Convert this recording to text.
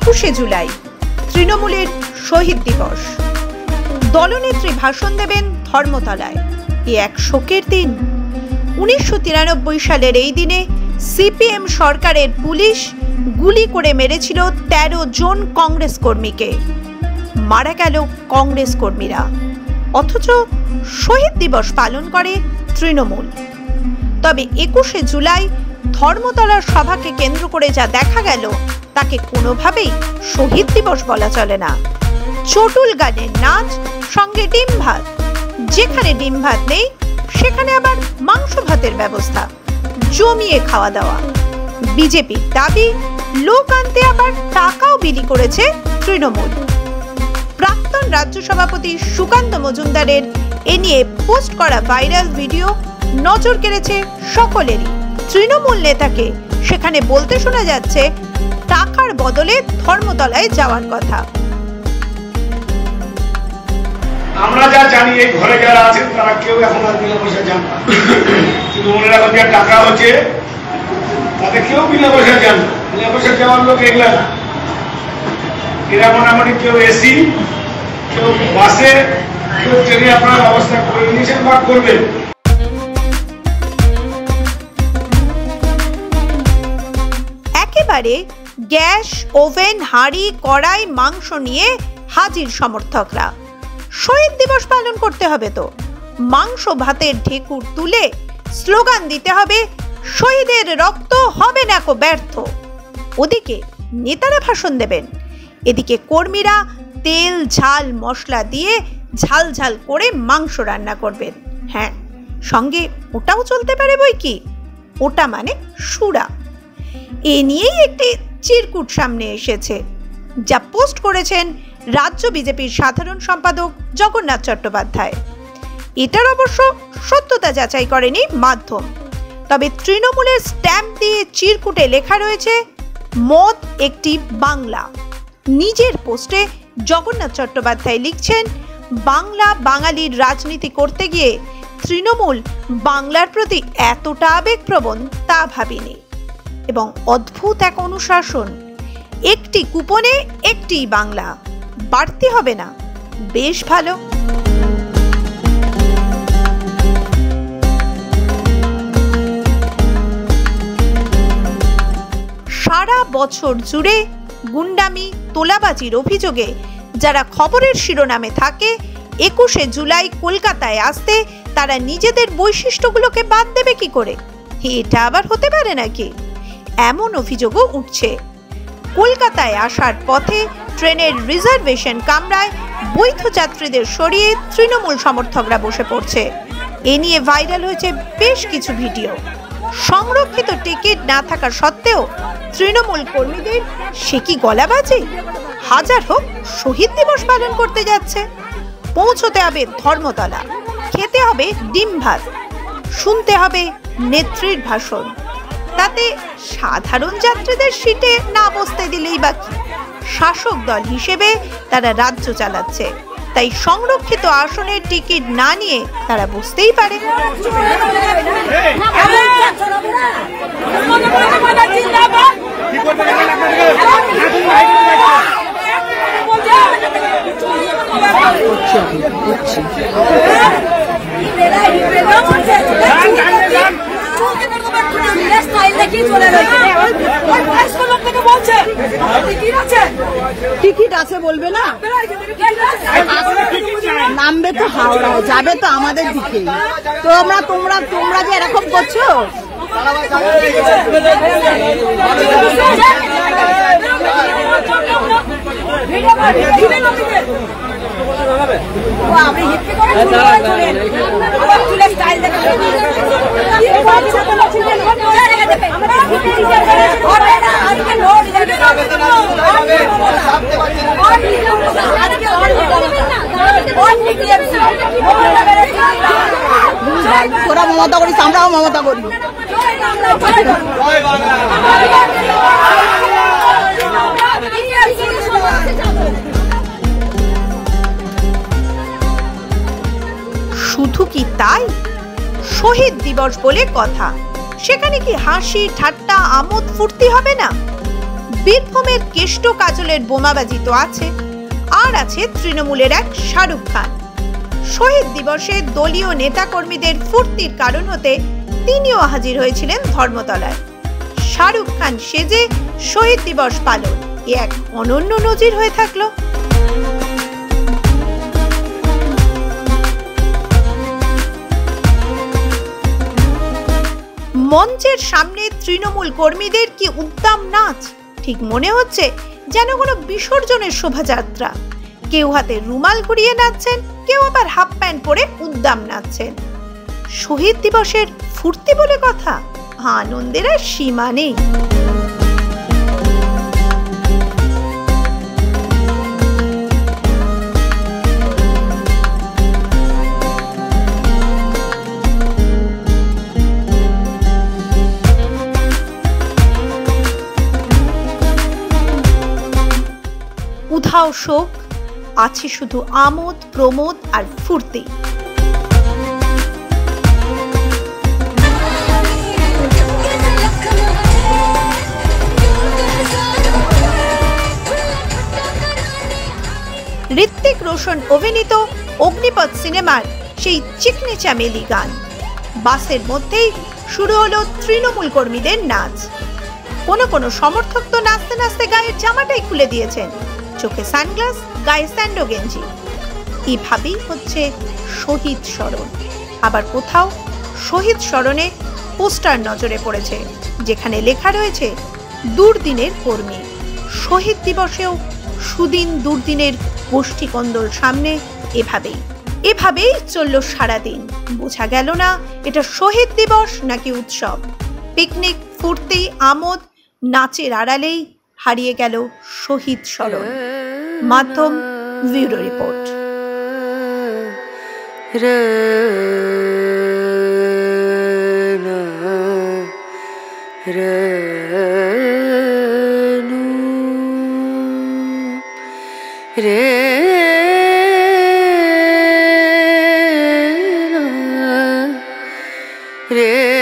21শে জুলাই তৃণমূলের শহীদ দিবস। দলনেত্রী ভাষণ দেবেন ধর্মতলায়। এক শোকের দিন। 1993 সালের এই দিনে সিপিএম সরকারের পুলিশ গুলি করে মেরেছিল 13 জন কংগ্রেস কর্মীকে। মারা গেল কংগ্রেস কর্মীরা, অথচ শহীদ দিবস পালন করে তৃণমূল। তবে 21শে জুলাই ধর্মতলার সভাকে কেন্দ্র করে যা দেখা গেল তাকে কোনোভাবেই শহীদ দিবস বলা চলে না। চটুল গানের নাচ, সঙ্গে ডিম ভাত। যেখানে ডিম ভাত নেই সেখানে আবার মাংস ভাতের ব্যবস্থা, জমিয়ে খাওয়া দাওয়া। বিজেপির দাবি, লোক আনতে আবার টাকাও বিলি করেছে তৃণমূল। প্রাক্তন রাজ্য সভাপতি সুকান্ত মজুমদারের এ নিয়ে পোস্ট করা ভাইরাল ভিডিও নজর কেড়েছে সকলেরই। তৃণমূল নেতাকে সেখানে বলতে শোনা যাচ্ছে টাকার বদলে ধর্মতলায় যাওয়ার কথা। আমরা যা জানি এই ঘরে যারা আছেন তারা কেউ এখন আর বিনা পয়সা যান না। তৃণমূলের এখন যে টাকা হচ্ছে তাতে কেউ বিনা পয়সা যান না। বিনা পয়সা যাওয়ার লোক এগুলা না। এরা মোটামুটি কেউ এসি, কেউ বাসে, কেউ ট্রেনে আপনার ব্যবস্থা করে নিয়েছেন বা করবেন। একেবারে গ্যাস, ওভেন, হাঁড়ি, কড়াই, মাংস নিয়ে হাজির সমর্থকরা। শহীদ দিবস পালন করতে হবে তো মাংস ভাতের ঢেকুর তুলে স্লোগান দিতে হবে, শহীদের রক্ত হবে না কো ব্যর্থ। ওদিকে নেতারা ভাষণ দেবেন, এদিকে কর্মীরা তেল, ঝাল, মশলা দিয়ে ঝাল ঝাল করে মাংস রান্না করবেন। হ্যাঁ, সঙ্গে ওটাও চলতে পারে বই কি, ওটা মানে সুরা। এ নিয়েই একটি চিরকুট সামনে এসেছে, যা পোস্ট করেছেন রাজ্য বিজেপির সাধারণ সম্পাদক জগন্নাথ চট্টোপাধ্যায়। এটার অবশ্য সত্যতা যাচাই করেনি মাধ্যম। তবে তৃণমূলের স্ট্যাম্প দিয়ে চিরকুটে লেখা রয়েছে, মদ একটি বাংলা। নিজের পোস্টে জগন্নাথ চট্টোপাধ্যায় লিখছেন, বাংলা বাঙালির রাজনীতি করতে গিয়ে তৃণমূল বাংলার প্রতি এতটা আবেগপ্রবণ তা ভাবিনি। এবং অদ্ভুত এক অনুশাসন, একটি কুপনে একটি বাংলা, বাড়তি হবে না, বেশ ভালো। সারা বছর জুড়ে গুন্ডামি, তোলাবাজির অভিযোগে যারা খবরের শিরোনামে থাকে, 21শে জুলাই কলকাতায় আসতে তারা নিজেদের বৈশিষ্ট্যগুলোকে বাদ দেবে কি করে? এটা আবার হতে পারে নাকি? এমন অভিযোগও উঠছে। কলকাতায় আসার পথে ট্রেনের রিজার্ভেশন কামরায় বৈধ যাত্রীদের সরিয়ে তৃণমূল সমর্থকরা বসে পড়ছে। এ নিয়ে ভাইরাল হয়েছে বেশ কিছু ভিডিও। সংরক্ষিত টিকিট না থাকা সত্ত্বেও তৃণমূল কর্মীদের সে কি গলাবাজি! হাজার হোক শহীদ দিবস পালন করতে যাচ্ছে। পৌঁছতে হবে ধর্মতলা, খেতে হবে ডিম ভাত, শুনতে হবে নেত্রীর ভাষণ। তাতে সাধারণ যাত্রীদের সিটে না বসতে দিলেই বা কি? শাসক দল হিসেবে তারা রাজ্য চালাচ্ছে, তাই সংরক্ষিত আসনের টিকিট না নিয়ে তারা বসতেই পারে। টিকিট আছে বলবে না, নামবে তো হাওড়ায়, যাবে তো আমাদের দিকে। তোমরা যে এরকম করছো, তোরা মমতা করিস, আমরাও মমতা করি। শুধু কি তাই? শহীদ দিবস বলে কথা, সেখানে কি হাসি ঠাট্টা আমোদ ফুর্তি হবে না? বীরভূমের কেষ্ট কাজলের বোমাবাজি তো আছে, আর আছে তৃণমূলের এক শাহরুখ খান। শহীদ দিবসে দলীয় নেতাকর্মীদের ফুর্তির কারণ হতে তিনিও হাজির হয়েছিলেন ধর্মতলায়। শাহরুখ খান সেজে শহীদ দিবস পালন এ এক অনন্য নজির হয়ে থাকলো। মঞ্চের সামনে তৃণমূল কর্মীদের কি উদ্দাম নাচ! ঠিক মনে হচ্ছে যেন কোনো বিসর্জনের শোভাযাত্রা। কেউ হাতে রুমাল ঘুরিয়ে নাচছেন, কেউ আবার হাফ প্যান্ট পরে উদ্দাম নাচছেন। শহীদ দিবসের ফুর্তি বলে কথা, আনন্দের আর সীমা নেই। উধাও শোক, আছে শুধু আমোদ প্রমোদ আর ফুর্তি। ঋত্বিক রোশন অভিনীত অগ্নিপথ সিনেমার সেই চিকনি চামেলি গান। বাসের মধ্যেই শুরু হলো তৃণমূল কর্মীদের নাচ। কোনো সমর্থক তো নাচতে নাচতে গায়ের জামাটাই খুলে দিয়েছেন, চোখে সানগ্লাস, গায়ে স্যান্ডো গেঞ্জি। এভাবেই হচ্ছে শহীদ স্মরণ। আবার কোথাও শহীদ স্মরণে পোস্টার নজরে পড়েছে, যেখানে লেখা রয়েছে দুর্দিনের কর্মী। শহীদ দিবসেও সুদিন দুর্দিনের গোষ্ঠী কন্দল সামনে। এভাবেই চলল সারাদিন। বোঝা গেল না এটা শহীদ দিবস নাকি উৎসব। পিকনিক, ফুর্তি, আমোদ, নাচের আড়ালেই হারিয়ে গেল শহীদ স্মরণ। মাধ্যম ব্যুরো রিপোর্ট। রে